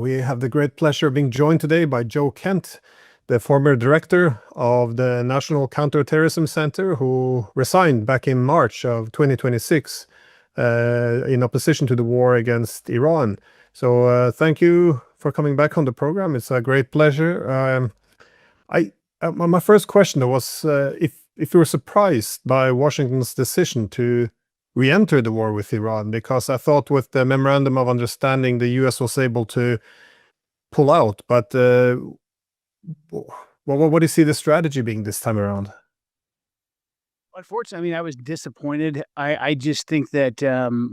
We have the great pleasure of being joined today by Joe Kent, the former director of the National Counterterrorism Center, who resigned back in March of 2026 in opposition to the war against Iran. So thank you for coming back on the program. It's a great pleasure. My first question though was if you were surprised by Washington's decision to re-enter the war with Iran, because I thought with the memorandum of understanding the US was able to pull out, but what do you see the strategy being this time around? Unfortunately, I mean, I was disappointed. I just think that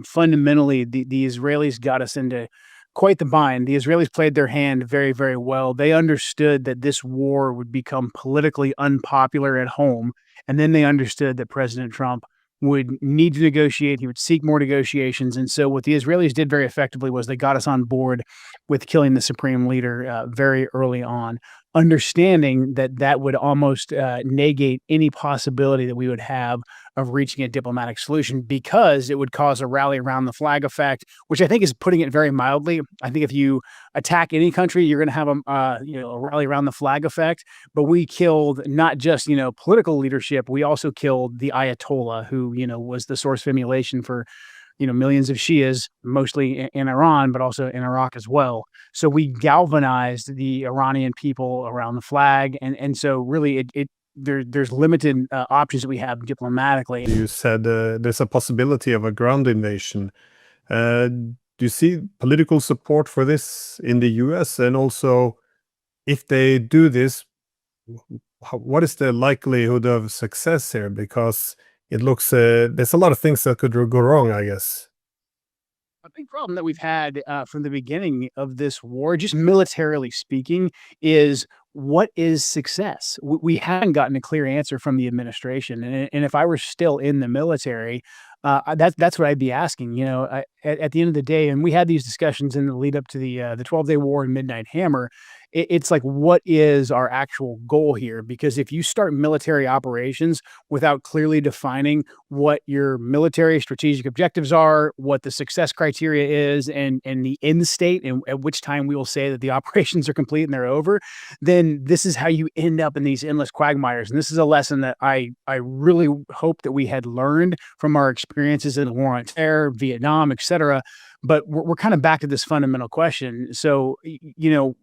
fundamentally the Israelis got us into quite the bind. The Israelis played their hand very, very well. They understood that this war would become politically unpopular at home. And then they understood that President Trump would need to negotiate. He would seek more negotiations. And so what the Israelis did very effectively was they got us on board with killing the supreme leader very early on, understanding that that would almost negate any possibility that we would have of reaching a diplomatic solution, because it would cause a rally around the flag effect, which I think is putting it very mildly. I think if you attack any country, you're going to have a rally around the flag effect. But we killed not just political leadership, we also killed the Ayatollah, who was the source of emulation for millions of Shias, mostly in Iran, but also in Iraq as well. So we galvanized the Iranian people around the flag, and so really there's limited options that we have diplomatically. You said there's a possibility of a ground invasion. Do you see political support for this in the US? And also, if they do this, what is the likelihood of success here? Because it looks there's a lot of things that could go wrong, I guess. A big problem that we've had from the beginning of this war, just militarily speaking, is what is success? We haven't gotten a clear answer from the administration. And if I were still in the military, that's what I'd be asking. At the end of the day, and we had these discussions in the lead up to the 12-day war and Midnight Hammer. It's like, what is our actual goal here? Because if you start military operations without clearly defining what your military strategic objectives are, what the success criteria is, and the end state, and at which time we will say that the operations are complete and they're over, then this is how you end up in these endless quagmires. And this is a lesson that I really hope that we had learned from our experiences in the war on terror, Vietnam, etc. But we're kind of back to this fundamental question. So,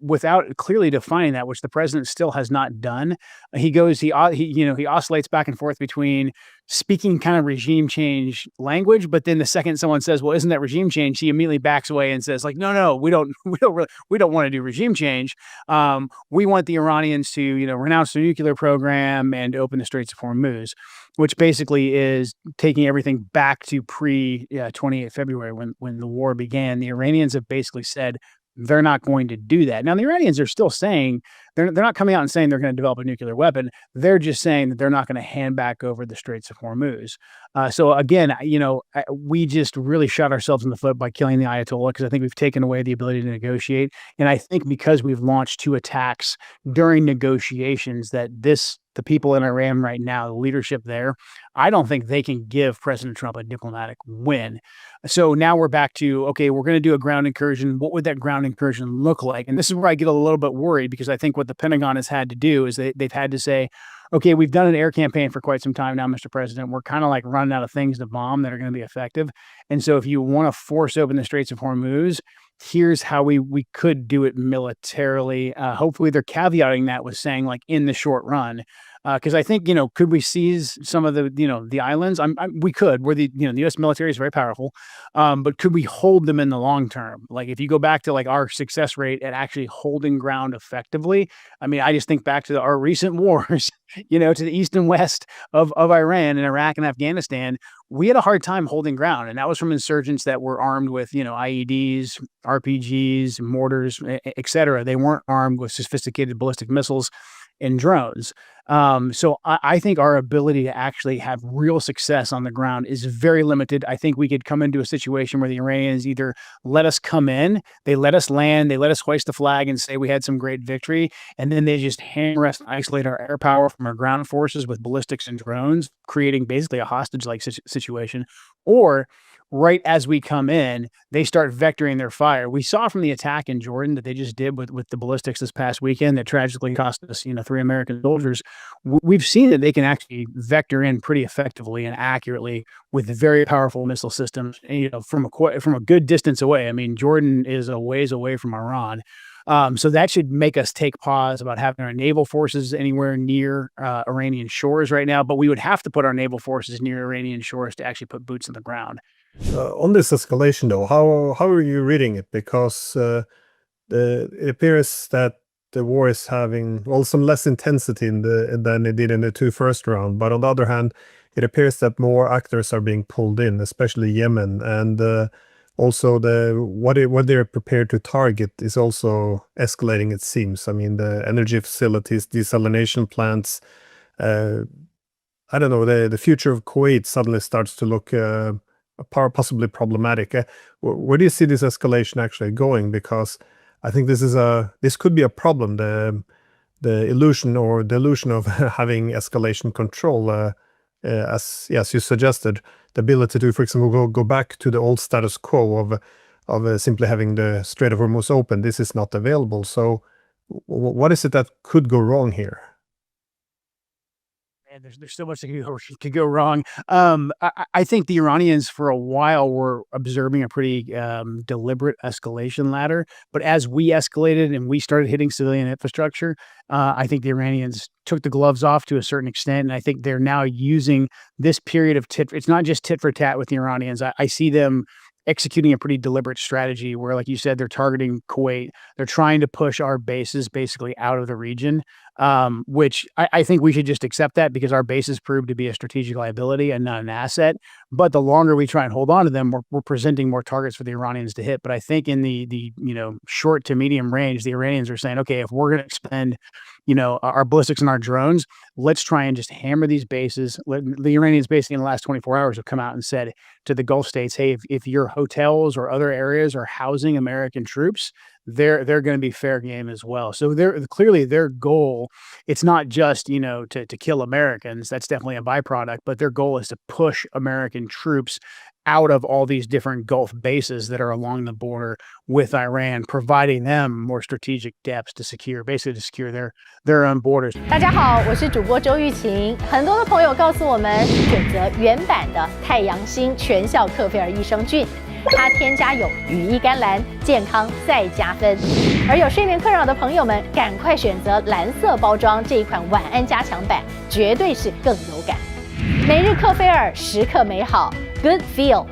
without clearly defining that, which the president still has not done, he oscillates back and forth between speaking kind of regime change language, but then the second someone says, "Well, isn't that regime change?" he immediately backs away and says, "Like, no, we don't want to do regime change. We want the Iranians to, renounce their nuclear program and open the Straits of Hormuz," which basically is taking everything back to pre 28 February when the war began. The Iranians have basically said they're not going to do that. Now, the Iranians are still saying they're not coming out and saying they're going to develop a nuclear weapon. They're just saying that they're not going to hand back over the Straits of Hormuz. So again, we just really shot ourselves in the foot by killing the Ayatollah, because I think we've taken away the ability to negotiate. And I think because we've launched 2 attacks during negotiations, that the people in Iran right now, the leadership there, I don't think they can give President Trump a diplomatic win. So now we're back to, okay, we're going to do a ground incursion. What would that ground incursion look like? And this is where I get a little bit worried, because I think what the Pentagon has had to do is they've had to say, okay, we've done an air campaign for quite some time now, Mr. President. We're kind of like running out of things to bomb that are going to be effective. And so if you want to force open the Straits of Hormuz, here's how we could do it militarily. Hopefully they're caveating that with saying, like, in the short run. Because I think, could we seize some of the islands? We could. The U.S. military is very powerful, but could we hold them in the long term? Like, if you go back to like our success rate at actually holding ground effectively, I mean, I just think back to our recent wars, to the east and west of Iran and Iraq and Afghanistan. We had a hard time holding ground, and that was from insurgents that were armed with, IEDs, RPGs, mortars, etc. They weren't armed with sophisticated ballistic missiles and drones. So I think our ability to actually have real success on the ground is very limited. I think we could come into a situation where the Iranians either let us come in, they let us land, they let us hoist the flag and say we had some great victory, and then they just hammer us and isolate our air power from our ground forces with ballistics and drones, creating basically a hostage-like situation. Or right as we come in, they start vectoring their fire. We saw from the attack in Jordan that they just did with the ballistics this past weekend that tragically cost us, 3 American soldiers. We've seen that they can actually vector in pretty effectively and accurately with very powerful missile systems, from a good distance away. I mean, Jordan is a ways away from Iran. So that should make us take pause about having our naval forces anywhere near Iranian shores right now. But we would have to put our naval forces near Iranian shores to actually put boots on the ground. On this escalation, though, how are you reading it? Because it appears that the war is having some less intensity than it did in the first round. But on the other hand, it appears that more actors are being pulled in, especially Yemen, and also what they're prepared to target is also escalating. It seems. I mean, the energy facilities, desalination plants. I don't know. The future of Kuwait suddenly starts to look possibly problematic. Where do you see this escalation actually going? Because I think this could be a problem. The illusion or delusion of having escalation control, as you suggested, the ability to, for example, go back to the old status quo of simply having the Strait of Hormuz open. This is not available. So, what is it that could go wrong here? And there's so much that could go wrong. I think the Iranians for a while were observing a pretty deliberate escalation ladder. But as we escalated and we started hitting civilian infrastructure, I think the Iranians took the gloves off to a certain extent. And I think they're now using this period of it's not just tit for tat with the Iranians. I see them executing a pretty deliberate strategy where, like you said, they're targeting Kuwait. They're trying to push our bases basically out of the region, which I think we should just accept that because our bases prove to be a strategic liability and not an asset. But the longer we try and hold on to them, we're presenting more targets for the Iranians to hit. But I think in the short to medium range, the Iranians are saying, okay, if we're going to expend our ballistics and our drones, let's try and just hammer these bases. The Iranians basically in the last 24 hours have come out and said to the Gulf states, hey, if your hotels or other areas are housing American troops, they're going to be fair game as well. So clearly their goal, it's not just, to kill Americans. That's definitely a byproduct, but their goal is to push American troops out of all these different Gulf bases that are along the border with Iran, providing them more strategic depths to secure their own borders. 大家好，我是主播周玉琴。很多的朋友告诉我们，选择原版的太阳星全效克菲尔益生菌，它添加有羽衣甘蓝，健康再加分。而有睡眠困扰的朋友们，赶快选择蓝色包装这一款晚安加强版，绝对是更有感。每日克菲尔，时刻美好 ，Good Feel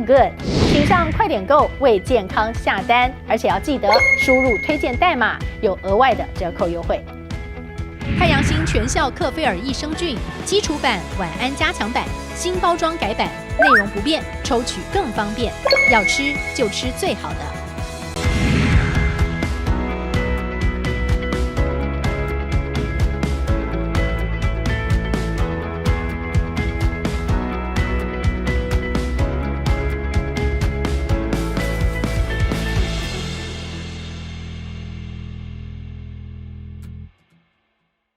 Good， 请上快点购为健康下单，而且要记得输入推荐代码，有额外的折扣优惠。太阳星全效克菲尔益生菌基础版、晚安加强版，新包装改版，内容不变，抽取更方便。要吃就吃最好的。